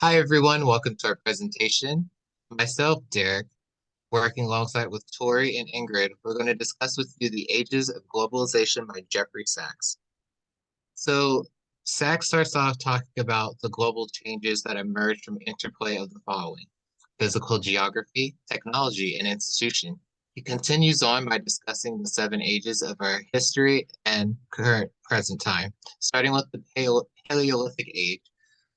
Hi, everyone. Welcome to our presentation. Myself, Derek, working alongside with Tory and Ingrid, we're going to discuss with you The Ages of Globalization by Jeffrey Sachs. So, Sachs starts off talking about the global changes that emerge from interplay of the following: physical geography, technology, and institution. He continues on by discussing the seven ages of our history and current present time, starting with the Paleolithic age,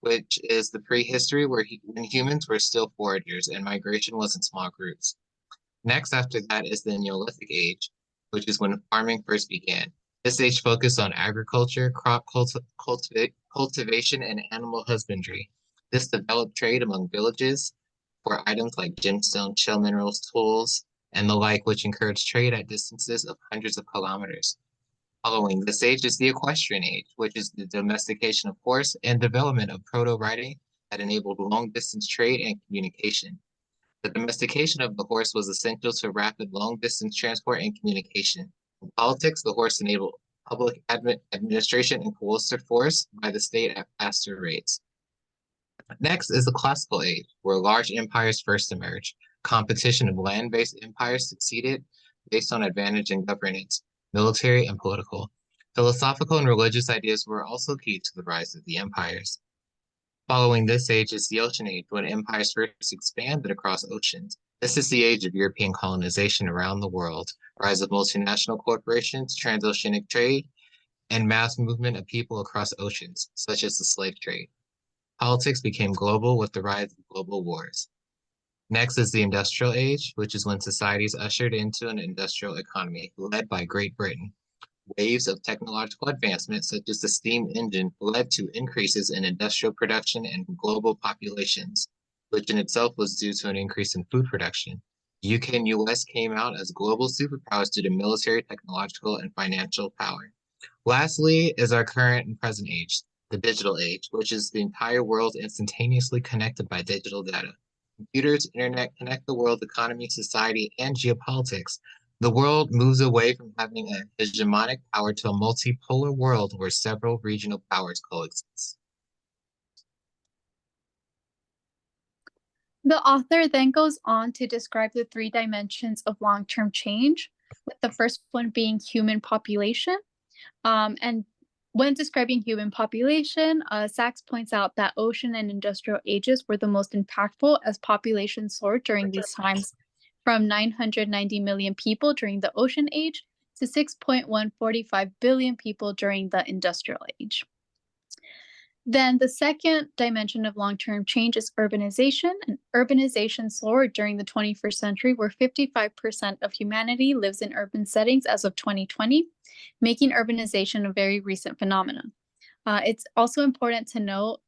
which is the prehistory when humans were still foragers and migration was in small groups. Next, after that, is the Neolithic age, which is when farming first began. This age focused on agriculture, cultivation, and animal husbandry. This developed trade among villages for items like gemstone, shell minerals, tools, and the like, which encouraged trade at distances of hundreds of kilometers. Following this age is the Equestrian Age, which is the domestication of horse and development of proto-riding that enabled long-distance trade and communication. The domestication of the horse was essential to rapid long-distance transport and communication. In politics, the horse enabled public administration and coercive force by the state at faster rates. Next is the Classical Age, where large empires first emerged. Competition of land-based empires succeeded based on advantage in governance, military and political. Philosophical and religious ideas were also key to the rise of the empires. Following this age is the Ocean Age, when empires first expanded across oceans. This is the age of European colonization around the world, rise of multinational corporations, transoceanic trade, and mass movement of people across oceans, such as the slave trade. Politics became global with the rise of global wars. Next is the Industrial Age, which is when societies ushered into an industrial economy led by Great Britain. Waves of technological advancement, such as the steam engine, led to increases in industrial production and global populations, which in itself was due to an increase in food production. The UK and US came out as global superpowers due to military, technological, and financial power. Lastly is our current and present age, the digital age, which is the entire world instantaneously connected by digital data. Computers, internet connect the world economy, society, and geopolitics. The world moves away from having a hegemonic power to a multipolar world where several regional powers coexist. The author then goes on to describe the three dimensions of long-term change, with the first one being human population. And when describing human population, Sachs points out that ocean and industrial ages were the most impactful as population soared during these times from 990 million people during the ocean age to 6.145 billion people during the industrial age. Then the second dimension of long-term change is urbanization, and urbanization soared during the 21st century, where 55% of humanity lives in urban settings as of 2020, making urbanization a very recent phenomenon. It's also important to note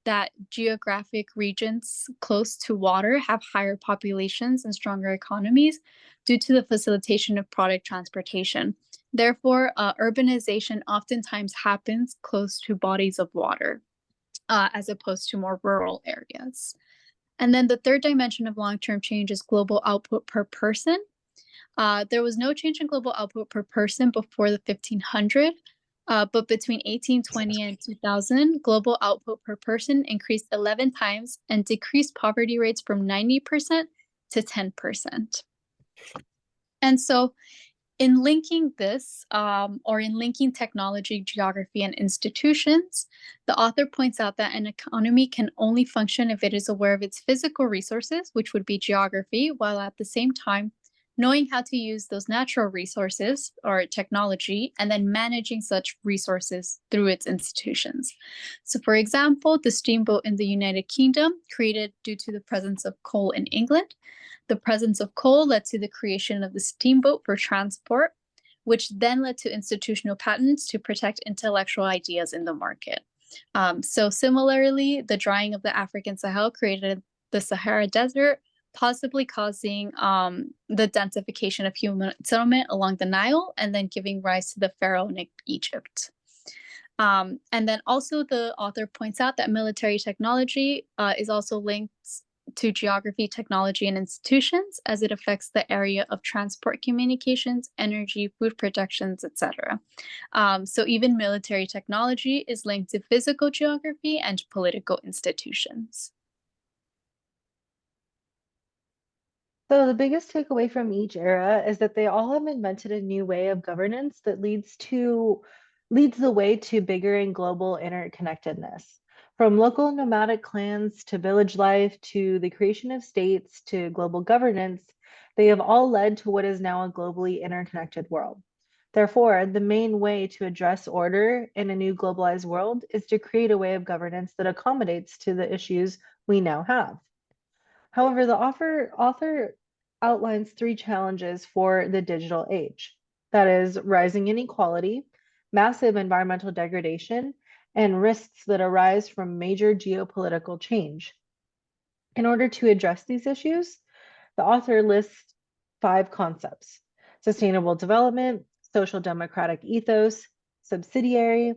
that geographic regions close to water have higher populations and stronger economies due to the facilitation of product transportation. Therefore, urbanization oftentimes happens close to bodies of water, as opposed to more rural areas. And then the third dimension of long-term change is global output per person. There was no change in global output per person before the 1500, but between 1820 and 2000, global output per person increased 11 times and decreased poverty rates from 90% to 10%. And so in linking this, or in linking technology, geography, and institutions, the author points out that an economy can only function if it is aware of its physical resources, which would be geography, while at the same time knowing how to use those natural resources or technology, and then managing such resources through its institutions. So for example, the steamboat in the United Kingdom, created due to the presence of coal in England. The presence of coal led to the creation of the steamboat for transport, which then led to institutional patents to protect intellectual ideas in the market. So similarly, the drying of the African Sahel created the Sahara Desert, possibly causing the densification of human settlement along the Nile, and then giving rise to the pharaonic Egypt. And then also the author points out that military technology is also linked to geography, technology, and institutions, as it affects the area of transport communications, energy, food protections, etc. So even military technology is linked to physical geography and political institutions. So the biggest takeaway from each era is that they all have invented a new way of governance that leads the way to bigger and global interconnectedness. From local nomadic clans to village life to the creation of states to global governance, they have all led to what is now a globally interconnected world. Therefore, the main way to address order in a new globalized world is to create a way of governance that accommodates to the issues we now have. However, the author outlines three challenges for the digital age. That is rising inequality, massive environmental degradation, and risks that arise from major geopolitical change. In order to address these issues, the author lists five concepts: sustainable development, social democratic ethos, subsidiary,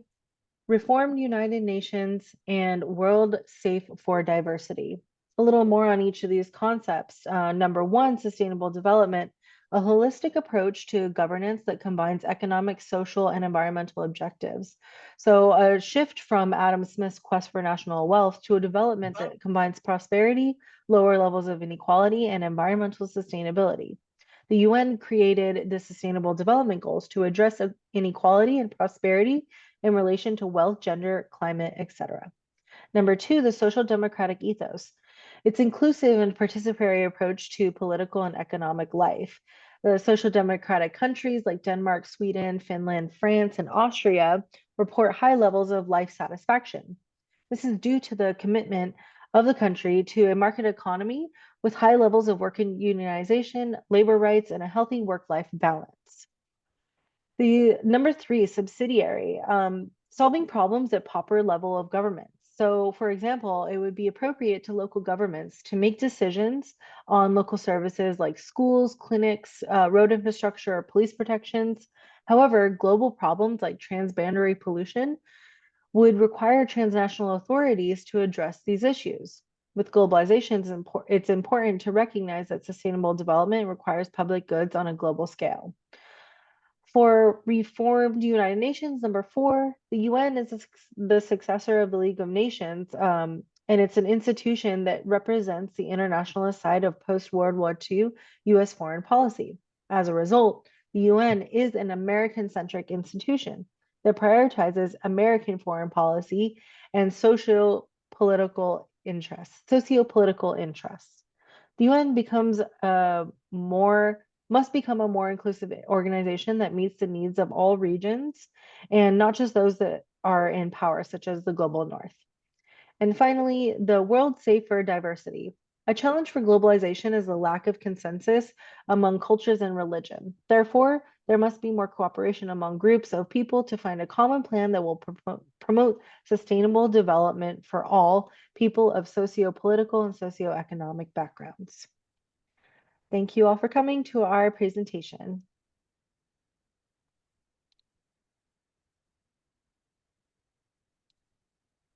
reformed United Nations, and world safe for diversity. A little more on each of these concepts. Number one, sustainable development, a holistic approach to governance that combines economic, social, and environmental objectives. So, a shift from Adam Smith's quest for national wealth to a development that combines prosperity, lower levels of inequality, and environmental sustainability. The UN created the Sustainable Development Goals to address inequality and prosperity in relation to wealth, gender, climate, etc. Number two, the social democratic ethos. It's inclusive and participatory approach to political and economic life. The social democratic countries like Denmark, Sweden, Finland, France, and Austria report high levels of life satisfaction. This is due to the commitment of the country to a market economy with high levels of work unionization, labor rights, and a healthy work-life balance. The number three is subsidiary, solving problems at proper level of government. So, for example, it would be appropriate to local governments to make decisions on local services like schools, clinics, road infrastructure, or police protections. However, global problems like transboundary pollution would require transnational authorities to address these issues. With globalization, it's important to recognize that sustainable development requires public goods on a global scale. For reformed United Nations, number four, the UN is the successor of the League of Nations, and it's an institution that represents the internationalist side of post-World War II US foreign policy. As a result, the UN is an American-centric institution that prioritizes American foreign policy and sociopolitical interests. The UN must become a more inclusive organization that meets the needs of all regions and not just those that are in power, such as the global north. And finally, the world safe for diversity. A challenge for globalization is the lack of consensus among cultures and religion. Therefore, there must be more cooperation among groups of people to find a common plan that will promote sustainable development for all people of socio-political and socioeconomic backgrounds. Thank you all for coming to our presentation.